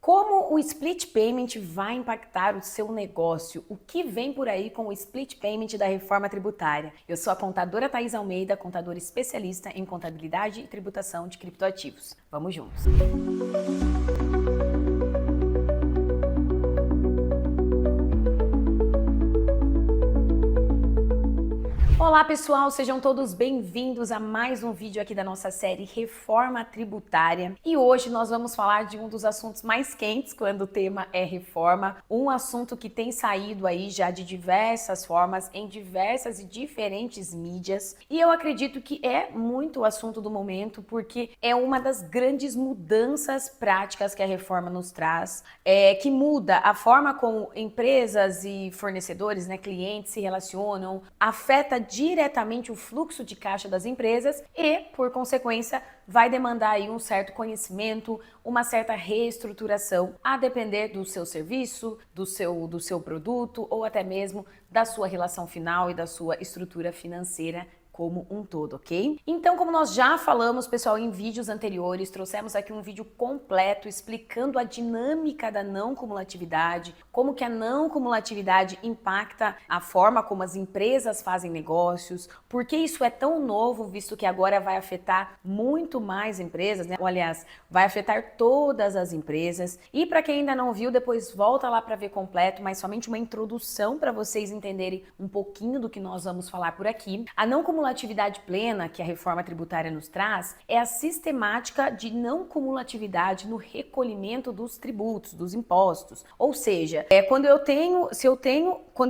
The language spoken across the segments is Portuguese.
Como o split payment vai impactar o seu negócio? O que vem por aí com o split payment da reforma tributária? Eu sou a contadora Thaís Almeida, contadora especialista em contabilidade e tributação de criptoativos. Vamos juntos! Olá pessoal, sejam todos bem-vindos a mais um vídeo aqui da nossa série Reforma Tributária. E hoje nós vamos falar de um dos assuntos mais quentes quando o tema é reforma, um assunto que tem saído aí já de diversas formas, em diversas e diferentes mídias. E eu acredito que é muito o assunto do momento, porque é uma das grandes mudanças práticas que a reforma nos traz, que muda a forma como empresas e fornecedores, clientes se relacionam, afeta diretamente o fluxo de caixa das empresas e, por consequência, vai demandar aí um certo conhecimento, uma certa reestruturação, a depender do seu serviço, do seu produto ou até mesmo da sua relação final e da sua estrutura financeira como um todo, ok? Então, como nós já falamos, pessoal, em vídeos anteriores, trouxemos aqui um vídeo completo explicando a dinâmica da não cumulatividade, como que a não cumulatividade impacta a forma como as empresas fazem negócios, por que isso é tão novo, visto que agora vai afetar muito mais empresas, Ou, aliás, vai afetar todas as empresas. E para quem ainda não viu, depois volta lá para ver completo, mas somente uma introdução para vocês entenderem um pouquinho do que nós vamos falar por aqui. A não cumulatividade plena que a reforma tributária nos traz é a sistemática de não cumulatividade no recolhimento dos tributos, dos impostos. Ou seja, quando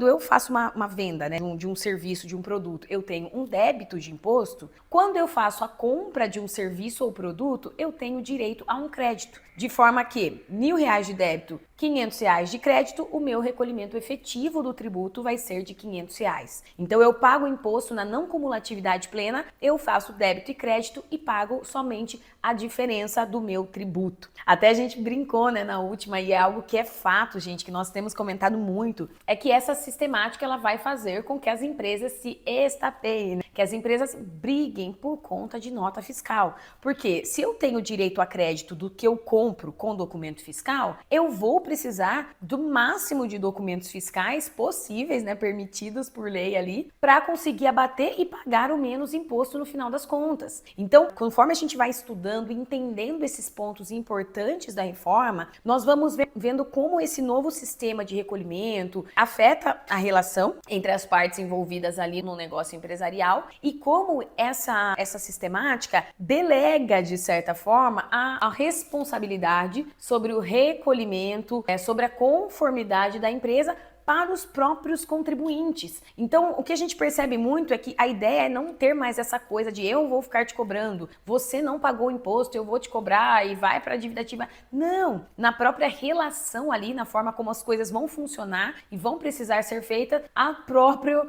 eu faço uma venda, de um serviço, de um produto, eu tenho um débito de imposto. Quando eu faço a compra de um serviço ou produto, eu tenho direito a um crédito. De forma que R$1.000 de débito, R$500 de crédito, o meu recolhimento efetivo do tributo vai ser de R$500. Então eu pago o imposto na não cumulatividade plena, eu faço débito e crédito e pago somente a diferença do meu tributo. Até a gente brincou, na última, e é algo que é fato, gente, que nós temos comentado muito, é que essa sistemática ela vai fazer com que as empresas se estapeiem, que as empresas briguem por conta de nota fiscal. Porque se eu tenho direito a crédito do que eu compro com documento fiscal, eu vou precisar do máximo de documentos fiscais possíveis, permitidos por lei ali, para conseguir abater e pagar o menos imposto no final das contas. Então, conforme a gente vai estudando e entendendo esses pontos importantes da reforma, nós vamos vendo como esse novo sistema de recolhimento afeta a relação entre as partes envolvidas ali no negócio empresarial e como essa sistemática delega, de certa forma, a responsabilidade sobre o recolhimento, sobre a conformidade da empresa para os próprios contribuintes. Então, o que a gente percebe muito é que a ideia é não ter mais essa coisa de eu vou ficar te cobrando, você não pagou o imposto, eu vou te cobrar e vai para a dívida ativa. Não! Na própria relação ali, na forma como as coisas vão funcionar e vão precisar ser feitas,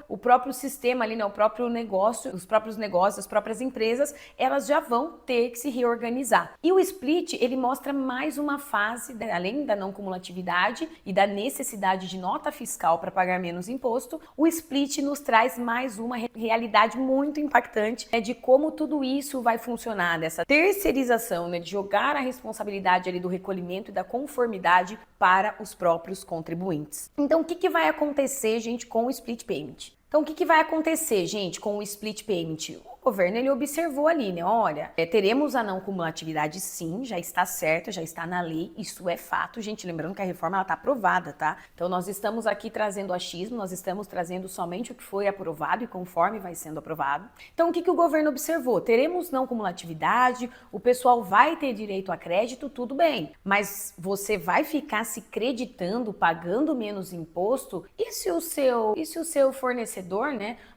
o próprio sistema ali, o próprio negócio, os próprios negócios, as próprias empresas, elas já vão ter que se reorganizar. E o split, ele mostra mais uma fase, além da não cumulatividade e da necessidade de nota fiscal para pagar menos imposto, o split nos traz mais uma realidade muito impactante de como tudo isso vai funcionar, dessa terceirização, de jogar a responsabilidade ali do recolhimento e da conformidade para os próprios contribuintes. Então, o que vai acontecer, gente, com o split payment? Então, o que vai acontecer, gente, com o split payment? O governo, ele observou ali, olha, teremos a não cumulatividade sim, já está certa, já está na lei, isso é fato, gente, lembrando que a reforma, ela está aprovada, tá? Então, nós estamos aqui trazendo achismo, nós estamos trazendo somente o que foi aprovado e conforme vai sendo aprovado. Então, o que o governo observou? Teremos não cumulatividade, o pessoal vai ter direito a crédito, tudo bem, mas você vai ficar se creditando, pagando menos imposto, e se o seu fornecedor,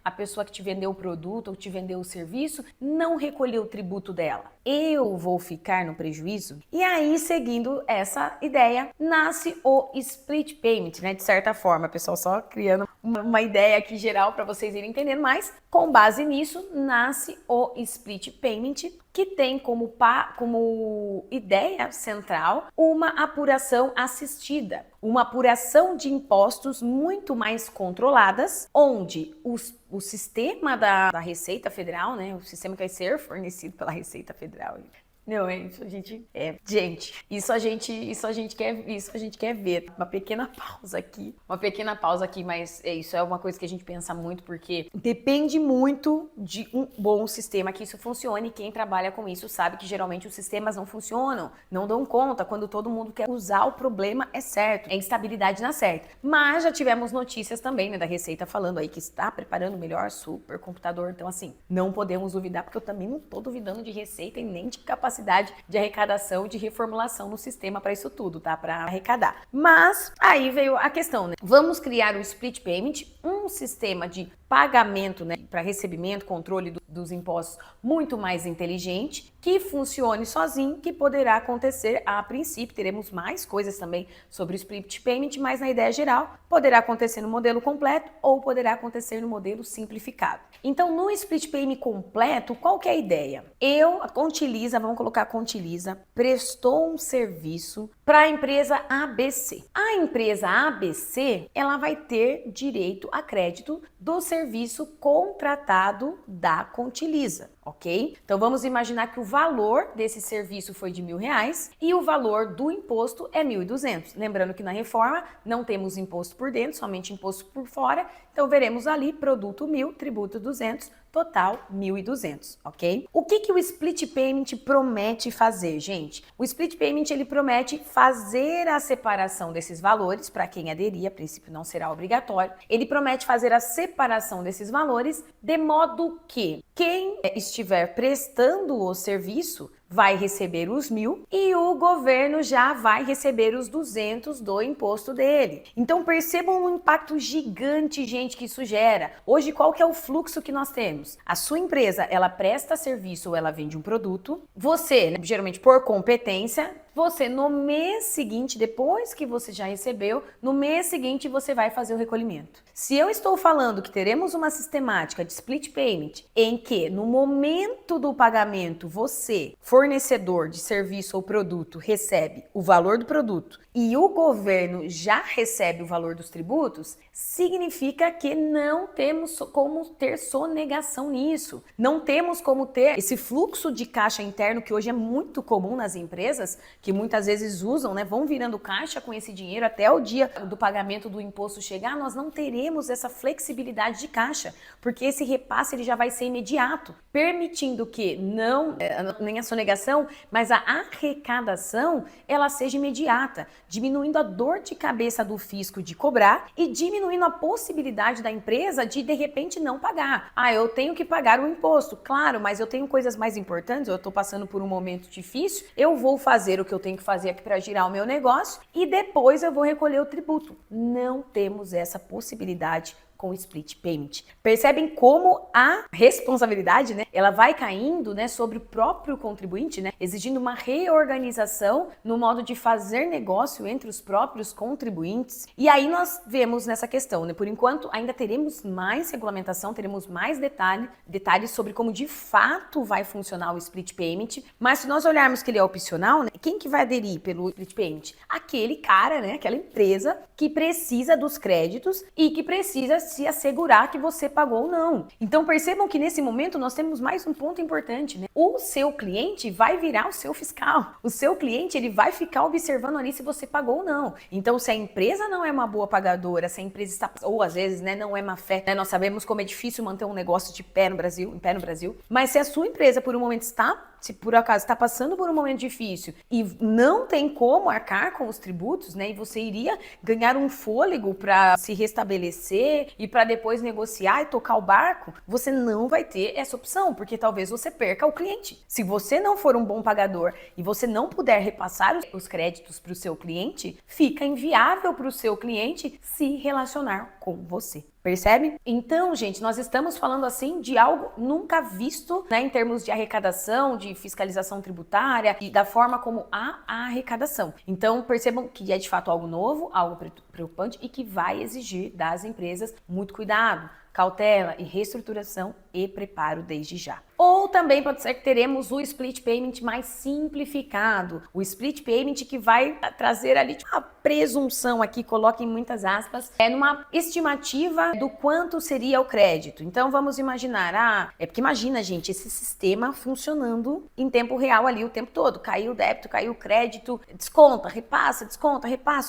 a pessoa que te vendeu o produto ou te vendeu o serviço, não recolheu o tributo dela? Eu vou ficar no prejuízo? E aí, seguindo essa ideia, nasce o split payment, de certa forma, pessoal, só criando uma ideia aqui geral para vocês irem entendendo, mas com base nisso, nasce o split payment, que tem como ideia central uma apuração assistida, uma apuração de impostos muito mais controladas, onde o sistema da Receita Federal, o sistema que vai ser fornecido pela Receita Federal, Não, é isso, gente, isso a gente quer ver. Uma pequena pausa aqui, mas isso é uma coisa que a gente pensa muito porque depende muito de um bom sistema que isso funcione. Quem trabalha com isso sabe que geralmente os sistemas não funcionam, não dão conta quando todo mundo quer usar, o problema é certo, é instabilidade na certa. Mas já tivemos notícias também, né, da Receita falando aí que está preparando o melhor supercomputador, então assim, não podemos duvidar, porque eu também não tô duvidando de Receita e nem de capacidade de arrecadação, de reformulação no sistema para isso tudo, tá? Para arrecadar. Mas aí veio a questão, né? Vamos criar o split payment, um sistema de pagamento, né, para recebimento, controle dos impostos muito mais inteligente, que funcione sozinho, que poderá acontecer a princípio. Teremos mais coisas também sobre o split payment, mas na ideia geral, poderá acontecer no modelo completo ou poderá acontecer no modelo simplificado. Então, no split payment completo, qual que é a ideia? A Contiliza, vamos colocar a Contiliza, prestou um serviço para a empresa ABC. A empresa ABC, ela vai ter direito a crédito do serviço contratado da Contiliza, ok? Então vamos imaginar que o valor desse serviço foi de R$1.000 e o valor do imposto é 1.200. Lembrando que na reforma não temos imposto por dentro, somente imposto por fora. Então veremos ali produto 1.000, tributo 200, total 1.200, ok? O que o split payment promete fazer, gente? O split payment ele promete fazer a separação desses valores para quem aderir, a princípio não será obrigatório. Ele promete fazer a separação desses valores de modo que quem estiver prestando o serviço vai receber os 1.000 e o governo já vai receber os 200 do imposto dele. Então percebam o impacto gigante, gente, que isso gera. Hoje, qual que é o fluxo que nós temos? A sua empresa, ela presta serviço ou ela vende um produto. Você, né, geralmente por competência, você no mês seguinte, depois que você já recebeu, no mês seguinte você vai fazer o recolhimento. Se eu estou falando que teremos uma sistemática de split payment em que no momento do pagamento você, fornecedor de serviço ou produto, recebe o valor do produto e o governo já recebe o valor dos tributos, significa que não temos como ter sonegação nisso. Não temos como ter esse fluxo de caixa interno que hoje é muito comum nas empresas, que muitas vezes usam, né, vão virando caixa com esse dinheiro até o dia do pagamento do imposto chegar. Nós não teremos essa flexibilidade de caixa, porque esse repasse ele já vai ser imediato, permitindo que não nem a sonegação, mas a arrecadação ela seja imediata, diminuindo a dor de cabeça do fisco de cobrar e diminuindo a possibilidade da empresa de repente não pagar. Eu tenho que pagar o imposto, claro, mas eu tenho coisas mais importantes, eu estou passando por um momento difícil, eu vou fazer o que eu tenho que fazer aqui para girar o meu negócio e depois eu vou recolher o tributo. Não temos essa possibilidade com o split payment. Percebem como a responsabilidade, né, ela vai caindo, né, sobre o próprio contribuinte, né, exigindo uma reorganização no modo de fazer negócio entre os próprios contribuintes. E aí nós vemos nessa questão, né, por enquanto ainda teremos mais regulamentação, teremos mais detalhes sobre como de fato vai funcionar o split payment, mas se nós olharmos que ele é opcional, né, quem que vai aderir pelo split payment? Aquele cara, né, aquela empresa que precisa dos créditos e que precisa se assegurar que você pagou ou não. Então percebam que nesse momento nós temos mais um ponto importante, né? O seu cliente vai virar o seu fiscal. O seu cliente ele vai ficar observando ali se você pagou ou não. Então se a empresa não é uma boa pagadora, se a empresa está, ou às vezes, né, não é má fé, né? Nós sabemos como é difícil manter um negócio de pé no Brasil, mas se a sua empresa por um momento se por acaso está passando por um momento difícil e não tem como arcar com os tributos, né, e você iria ganhar um fôlego para se restabelecer e para depois negociar e tocar o barco, você não vai ter essa opção, porque talvez você perca o cliente. Se você não for um bom pagador e você não puder repassar os créditos para o seu cliente, fica inviável para o seu cliente se relacionar com você. Percebe? Então, gente, nós estamos falando assim de algo nunca visto, né, em termos de arrecadação, de fiscalização tributária e da forma como há a arrecadação. Então, percebam que é de fato algo novo, algo preocupante e que vai exigir das empresas muito cuidado. cautela e reestruturação e preparo desde já. Ou também pode ser que teremos o split payment mais simplificado, o split payment que vai trazer ali uma presunção aqui, coloquem muitas aspas, numa estimativa do quanto seria o crédito. Então vamos imaginar, porque imagina, gente, esse sistema funcionando em tempo real ali o tempo todo, caiu o débito, caiu o crédito, desconta, repassa,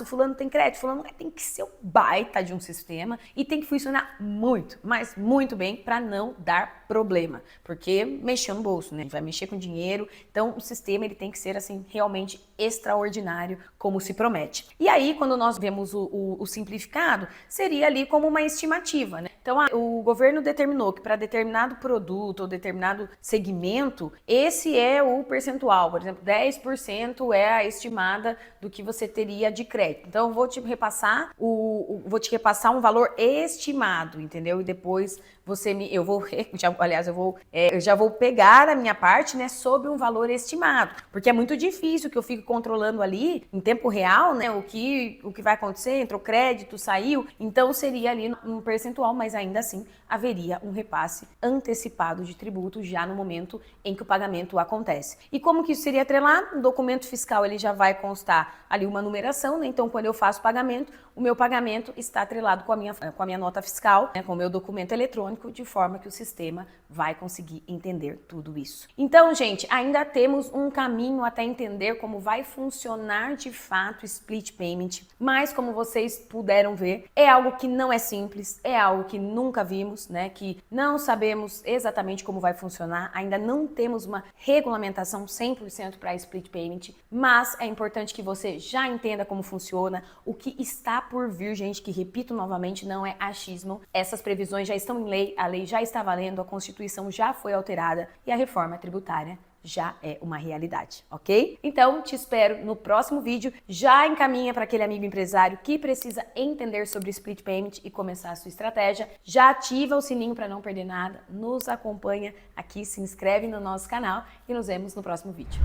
o fulano tem crédito, fulano tem que ser um baita de um sistema e tem que funcionar muito, mas muito bem para não dar problema, porque mexeu no bolso, né? Vai mexer com dinheiro, então o sistema ele tem que ser assim realmente extraordinário, como se promete. E aí, quando nós vemos o simplificado, seria ali como uma estimativa, né? Então, o governo determinou que para determinado produto ou determinado segmento, esse é o percentual, por exemplo, 10% é a estimada do que você teria de crédito. Então, eu vou te repassar um valor estimado, entendeu? E depois eu já vou pegar a minha parte, né, sobre um valor estimado, porque é muito difícil que eu fique controlando ali em tempo real, né, o que vai acontecer, entrou crédito, saiu, então seria ali um percentual, mas ainda assim haveria um repasse antecipado de tributo já no momento em que o pagamento acontece. E como que isso seria atrelado? No documento fiscal ele já vai constar ali uma numeração, né, então quando eu faço o pagamento, o meu pagamento está atrelado com a minha nota fiscal, né, com o meu documento eletrônico, de forma que o sistema vai conseguir entender tudo isso. Então, gente, ainda temos um caminho até entender como vai funcionar de fato o split payment, mas como vocês puderam ver, é algo que não é simples, é algo que nunca vimos, né, que não sabemos exatamente como vai funcionar, ainda não temos uma regulamentação 100% para split payment, mas é importante que você já entenda como funciona, o que está por vir, gente, que repito novamente, não é achismo. Essas previsões já estão em lei, a lei já está valendo, a Constituição já foi alterada e a reforma tributária já é uma realidade, ok? Então, te espero no próximo vídeo. Já encaminha para aquele amigo empresário que precisa entender sobre split payment e começar a sua estratégia. Já ativa o sininho para não perder nada. Nos acompanha aqui, se inscreve no nosso canal e nos vemos no próximo vídeo.